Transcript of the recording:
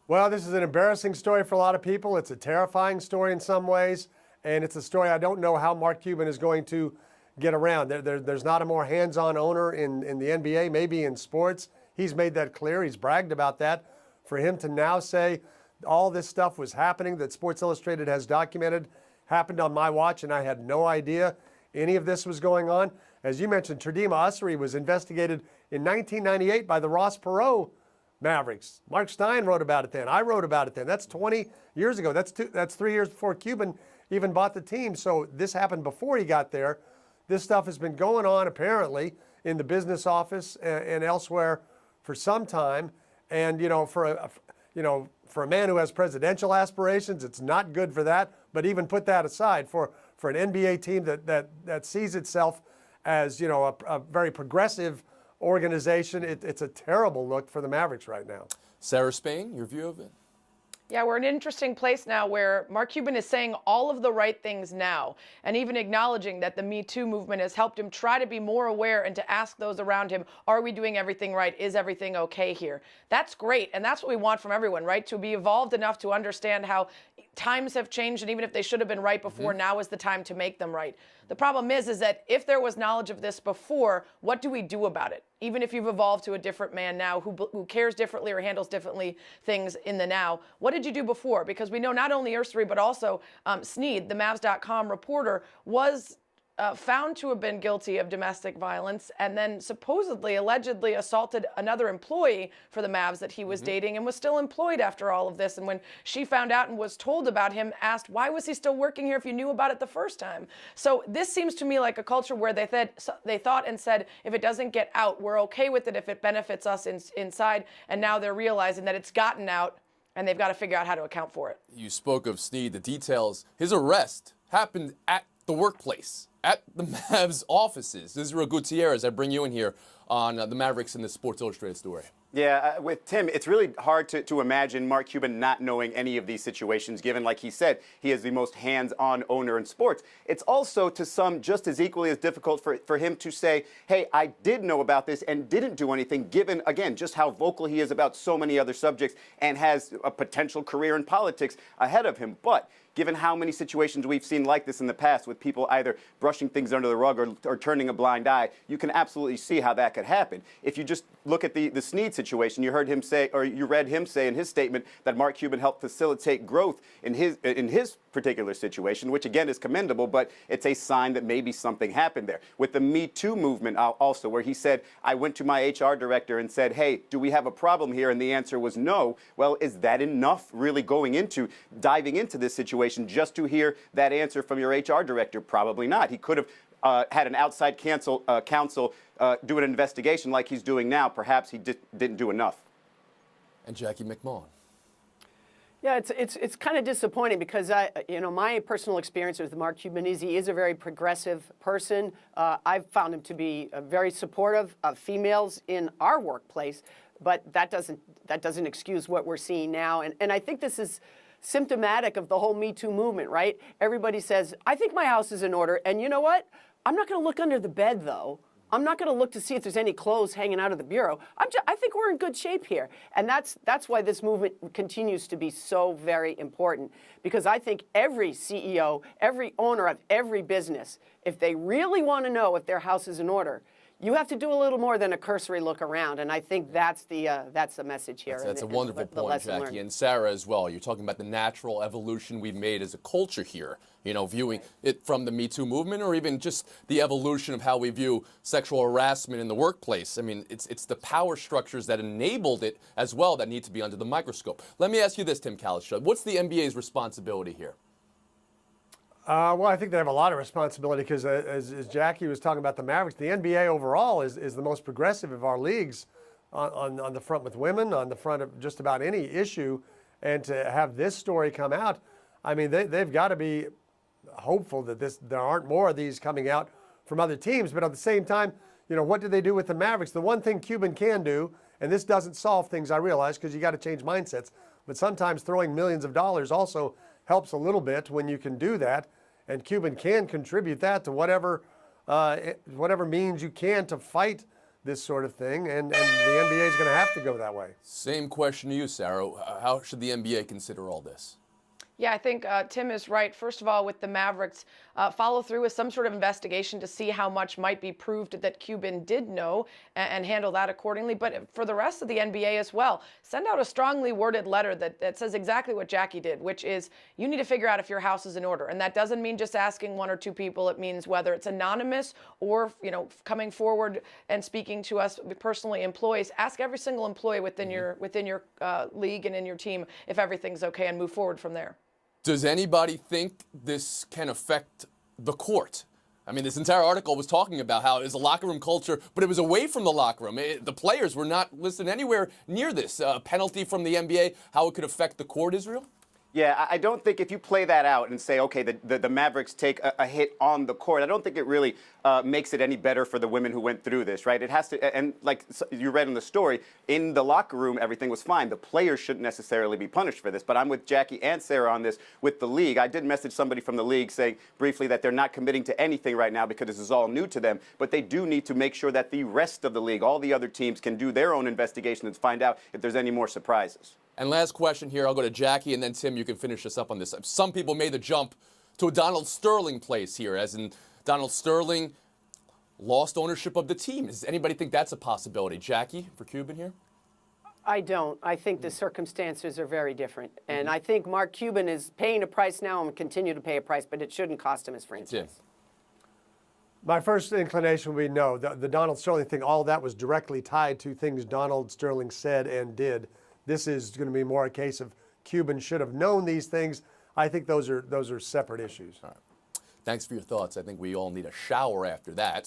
Well, this is an embarrassing story for a lot of people. It's a terrifying story in some ways, and it's a story I don't know how Mark Cuban is going to get around. There's not a more hands-on owner in the NBA, maybe in sports. He's made that clear. He's bragged about that. For him to now say all this stuff was happening that Sports Illustrated has documented happened on my watch, and I had no idea any of this was going on. As you mentioned, Turdima Ussery was investigated in 1998 by the Ross Perot Mavericks. Mark Stein wrote about it then. I wrote about it then. That's 20 years ago. That's 3 years before Cuban even bought the team. So this happened before he got there. This stuff has been going on apparently in the business office and elsewhere for some time. And for a man who has presidential aspirations, it's not good for that. But even put that aside, for an NBA team that sees itself as a very progressive organization, it's a terrible look for the Mavericks right now. Sarah Spain, your view of it? Yeah, we're in an interesting place now where Mark Cuban is saying all of the right things now and even acknowledging that the Me Too movement has helped him try to be more aware and to ask those around him, are we doing everything right? Is everything okay here? That's great, and that's what we want from everyone, right? To be evolved enough to understand how times have changed, and even if they should have been right before, now is the time to make them right. The problem is that if there was knowledge of this before, what do we do about it? Even if you've evolved to a different man now who cares differently or handles differently things in the now, what did you do before? Because we know not only Ursary, but also Snead, the Mavs.com reporter, was found to have been guilty of domestic violence and then supposedly, allegedly assaulted another employee for the Mavs that he was dating and was still employed after all of this. And when she found out and was told about him, asked, why was he still working here if you knew about it the first time? So this seems to me like a culture where they thought and said, if it doesn't get out, we're okay with it if it benefits us inside. And now they're realizing that it's gotten out and they've got to figure out how to account for it. You spoke of Snead, the details. His arrest happened at the workplace, at the Mavs offices. Israel Gutierrez, I bring you in here on the Mavericks and the Sports Illustrated story. Yeah, with Tim, it's really hard to imagine Mark Cuban not knowing any of these situations, given, like he said, he is the most hands-on owner in sports. It's also, to some, just as equally as difficult for him to say, hey, I did know about this and didn't do anything, given, again, just how vocal he is about so many other subjects and has a potential career in politics ahead of him. But given how many situations we've seen like this in the past with people either brushing things under the rug or turning a blind eye, you can absolutely see how that could happen. If you just look at the Snead situation, you heard him say, or you read him say in his statement that Mark Cuban helped facilitate growth in his particular situation, which again is commendable, but it's a sign that maybe something happened there. With the Me Too movement also, where he said, I went to my HR director and said, hey, do we have a problem here? And the answer was no. Well, is that enough really diving into this situation just to hear that answer from your HR director? Probably not. He could have had an outside counsel do an investigation like he's doing now. Perhaps he didn't do enough. And Jackie McMahon. Yeah, it's kind of disappointing because my personal experience with Mark Cuban is he is a very progressive person. I've found him to be very supportive of females in our workplace, but that doesn't excuse what we're seeing now. And I think this is symptomatic of the whole Me Too movement, right? Everybody says, I think my house is in order. And you know what? I'm not going to look under the bed, though. I'm not going to look to see if there's any clothes hanging out of the bureau. I think we're in good shape here. And that's why this movement continues to be so very important. Because I think every CEO, every owner of every business, if they really want to know if their house is in order, you have to do a little more than a cursory look around, and I think that's the message here. That's a wonderful point, Jackie, learned. And Sarah as well. You're talking about the natural evolution we've made as a culture here, viewing it from the Me Too movement or even just the evolution of how we view sexual harassment in the workplace. I mean, it's the power structures that enabled it as well that need to be under the microscope. Let me ask you this, Tim Kalish. What's the NBA's responsibility here? Well, I think they have a lot of responsibility because, as Jackie was talking about the Mavericks, the NBA overall is the most progressive of our leagues on the front with women, on the front of just about any issue. And to have this story come out, I mean, they've got to be hopeful that there aren't more of these coming out from other teams. But at the same time, what do they do with the Mavericks? The one thing Cuban can do, and this doesn't solve things, I realize, because you got to change mindsets, but sometimes throwing millions of dollars also helps a little bit when you can do that. And Cuban can contribute that to whatever means you can to fight this sort of thing, and the NBA is going to have to go that way. Same question to you, Sarah. How should the NBA consider all this? Yeah, I think Tim is right. First of all, with the Mavericks, follow through with some sort of investigation to see how much might be proved that Cuban did know and handle that accordingly. But for the rest of the NBA as well, send out a strongly worded letter that says exactly what Jackie did, which is you need to figure out if your house is in order. And that doesn't mean just asking one or two people. It means whether it's anonymous or, coming forward and speaking to us personally, employees. Ask every single employee within your league and in your team if everything's okay and move forward from there. Does anybody think this can affect the court? I mean, this entire article was talking about how it was a locker room culture, but it was away from the locker room. The players were not listed anywhere near this. Penalty from the NBA, how it could affect the court, Israel? Yeah, I don't think if you play that out and say, okay, the Mavericks take a hit on the court, I don't think it really makes it any better for the women who went through this, right? It has to, and like you read in the story, in the locker room, everything was fine. The players shouldn't necessarily be punished for this. But I'm with Jackie and Sarah on this with the league. I did message somebody from the league saying briefly that they're not committing to anything right now because this is all new to them. But they do need to make sure that the rest of the league, all the other teams, can do their own investigation and find out if there's any more surprises. And last question here, I'll go to Jackie, and then Tim, you can finish us up on this. Some people made the jump to a Donald Sterling place here, as in Donald Sterling lost ownership of the team. Does anybody think that's a possibility? Jackie, for Cuban here? I don't. I think the circumstances are very different. And I think Mark Cuban is paying a price now and will continue to pay a price, but it shouldn't cost him his franchise. My first inclination would be no. The Donald Sterling thing, all that was directly tied to things Donald Sterling said and did. This is going to be more a case of Cuban should have known these things. I think those are separate issues. All right. Thanks for your thoughts. I think we all need a shower after that.